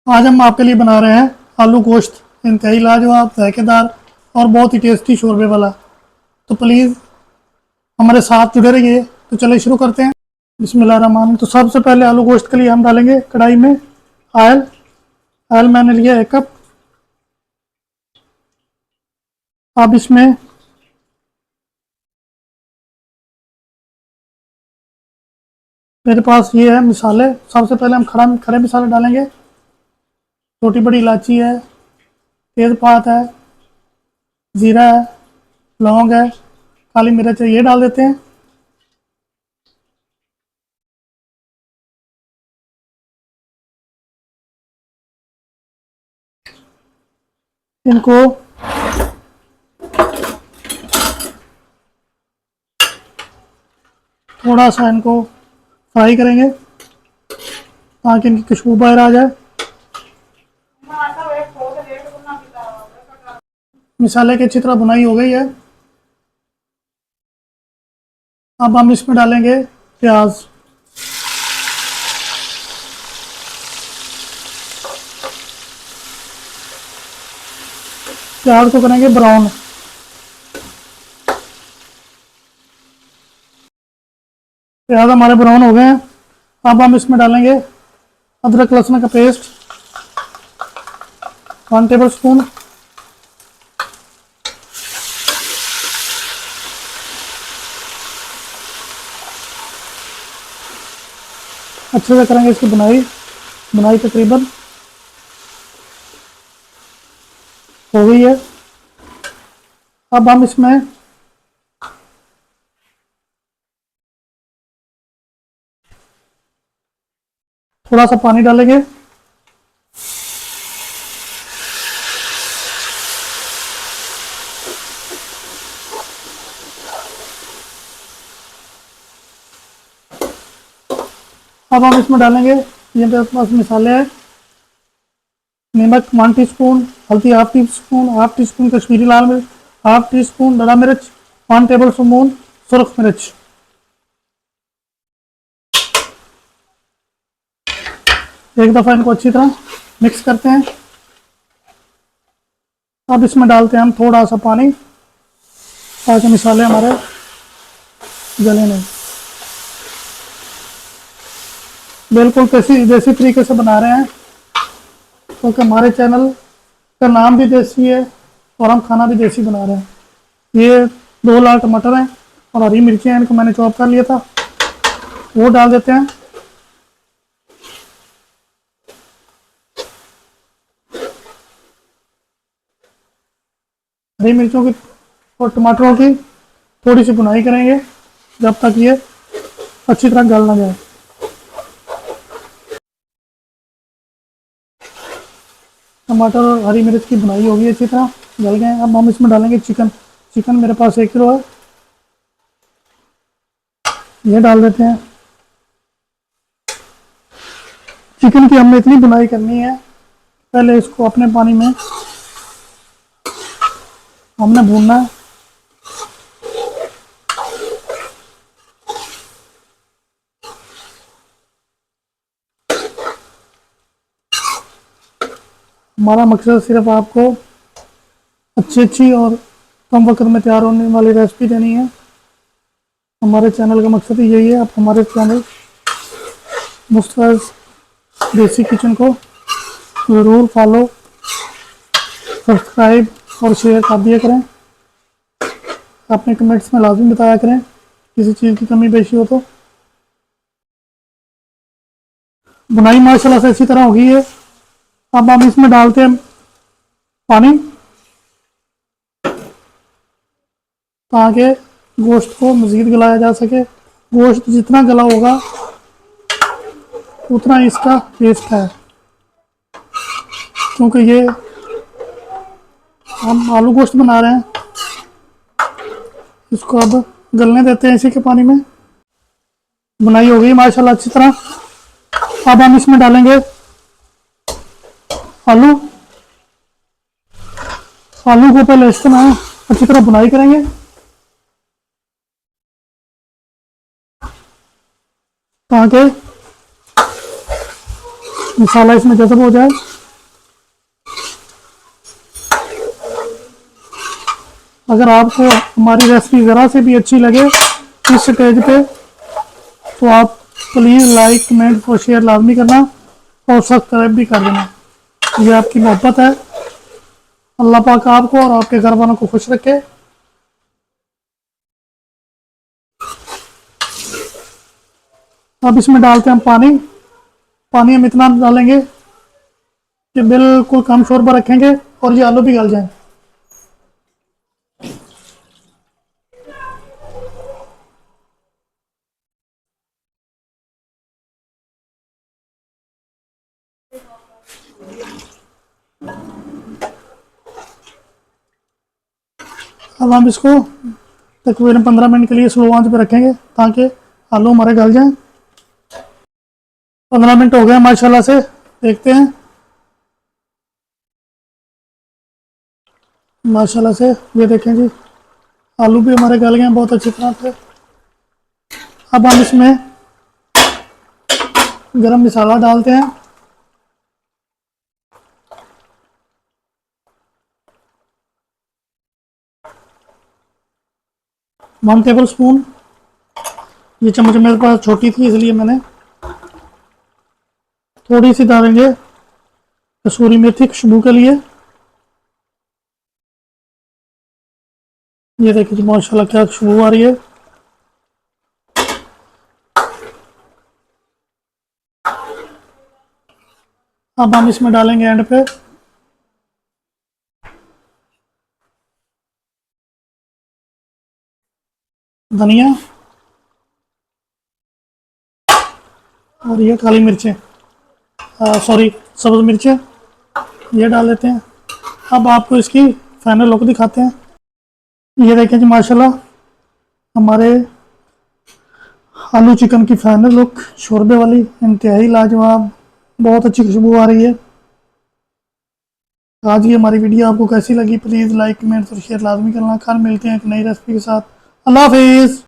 आज हम आपके लिए बना रहे हैं आलू गोश्त, इंतहाई लाजवाब, जायकेदार और बहुत ही टेस्टी शोरबे वाला। तो प्लीज़ हमारे साथ जुड़े रहिए। तो चलिए शुरू करते हैं। बिस्मिल्लाहिर्रहमानिर्रहीम। तो सबसे पहले आलू गोश्त के लिए हम डालेंगे कढ़ाई में ऑयल। ऑयल मैंने लिया 1 कप। अब इसमें मेरे पास ये है मिसाले। सबसे पहले हम खड़े मिसाले डालेंगे। छोटी बड़ी इलायची है, तेज़पात है, ज़ीरा है, लौंग है, काली मिर्च है, ये डाल देते हैं। इनको थोड़ा सा फ्राई करेंगे ताकि इनकी खुशबू बाहर आ जाए। मिसाले की अच्छी तरह बुनाई हो गई है। अब हम इसमें डालेंगे प्याज। प्याज को करेंगे ब्राउन। प्याज हमारे ब्राउन हो गए हैं। अब हम इसमें डालेंगे अदरक लहसुन का पेस्ट 1 टेबल स्पून। अच्छे से करेंगे इसकी बुनाई तकरीबन हो गई है। अब हम इसमें थोड़ा सा पानी डालेंगे। अब हम इसमें डालेंगे ये मेरे पास मसाले हैं। नमक 1 टीस्पून, हल्दी हाफ टी स्पून कश्मीरी लाल मिर्च, हाफ टी स्पून बड़ा मिर्च, 1 टेबल स्पून सुरख मिर्च। एक दफ़ा इनको अच्छी तरह मिक्स करते हैं। अब इसमें डालते हैं हम थोड़ा सा पानी ताकि मसाले हमारे गले नहीं। बिल्कुल देसी तरीके से बना रहे हैं क्योंकि हमारे चैनल का नाम भी देसी है और हम खाना भी देसी बना रहे हैं। ये 2 लाल टमाटर हैं और हरी मिर्ची हैं, इनको मैंने चॉप कर लिया था, वो डाल देते हैं। हरी मिर्चों की और टमाटरों की थोड़ी सी भुनाई करेंगे जब तक ये अच्छी तरह गल ना जाए। टमाटर और हरी मिर्च की भुनाई होगी, अच्छी तरह गल गए। अब हम इसमें डालेंगे चिकन मेरे पास 1 किलो है, ये डाल देते हैं। चिकन की हमने इतनी भुनाई करनी है, पहले इसको अपने पानी में हमने भूनना है। हमारा मकसद सिर्फ आपको अच्छी और कम वक्त में तैयार होने वाली रेसिपी देनी है। हमारे चैनल का मकसद ही यही है। आप हमारे चैनल मुस्तफ़ाज़ देसी किचन को ज़रूर फॉलो, सब्सक्राइब और शेयर कर दिया करें। अपने कमेंट्स में लाजमी बताया करें किसी चीज़ की कमी पेशी हो तो। बुनाई माशाल्लाह से अच्छी तरह हो गई है। अब हम इसमें डालते हैं पानी ताकि गोश्त को मज़ीद गलाया जा सके। गोश्त जितना गला होगा उतना इसका टेस्ट है, क्योंकि ये हम आलू गोश्त बना रहे हैं। इसको अब गलने देते हैं इसी के पानी में। बुनाई हो गई माशाल्लाह अच्छी तरह। अब हम इसमें डालेंगे आलू। आलू को पहले इस तरह अच्छी तरह बुनाई करेंगे ताकि मसाला इसमें जज़ब हो जाए। अगर आपको हमारी रेसिपी ज़रा से भी अच्छी लगे इस स्टेज पे तो आप प्लीज़ लाइक कमेंट और शेयर लाजमी करना और सब्सक्राइब भी कर देना। ये आपकी मोहब्बत है। अल्लाह पाक आपको और आपके घर वालों को खुश रखे। अब इसमें डालते हैं हम पानी। पानी हम इतना डालेंगे कि बिल्कुल कम शोरबा रखेंगे और ये आलू भी गल जाए। अब हम इसको तकरीबन 15 मिनट के लिए स्लो आंच पे रखेंगे ताकि आलू हमारे गल जाएं। 15 मिनट हो गए माशाल्लाह से। देखते हैं माशाल्लाह से। ये देखें जी, आलू भी हमारे गल गए बहुत अच्छी तरह से। अब हम इसमें गरम मसाला डालते हैं। One table spoon. ये चम्मच मेरे पास छोटी थी इसलिए मैंने थोड़ी सी डालेंगे कसूरी मेथी खुशबू के लिए। ये देखिए माशाल्लाह क्या खुशबू आ रही है। अब हम इसमें डालेंगे एंड पे धनिया और ये काली मिर्चें, सॉरी सब्ज़ मिर्चें, ये डाल देते हैं। अब आपको इसकी फाइनल लुक दिखाते हैं। ये देखें जी माशाल्लाह हमारे आलू चिकन की फाइनल लुक शोरबे वाली इंतहाई लाजवाब, बहुत अच्छी खुशबू आ रही है। आज की हमारी वीडियो आपको कैसी लगी प्लीज़ लाइक कमेंट और शेयर लाजमी करना। कल मिलते हैं एक नई रेसिपी के साथ। अल्लाह हाफिज़।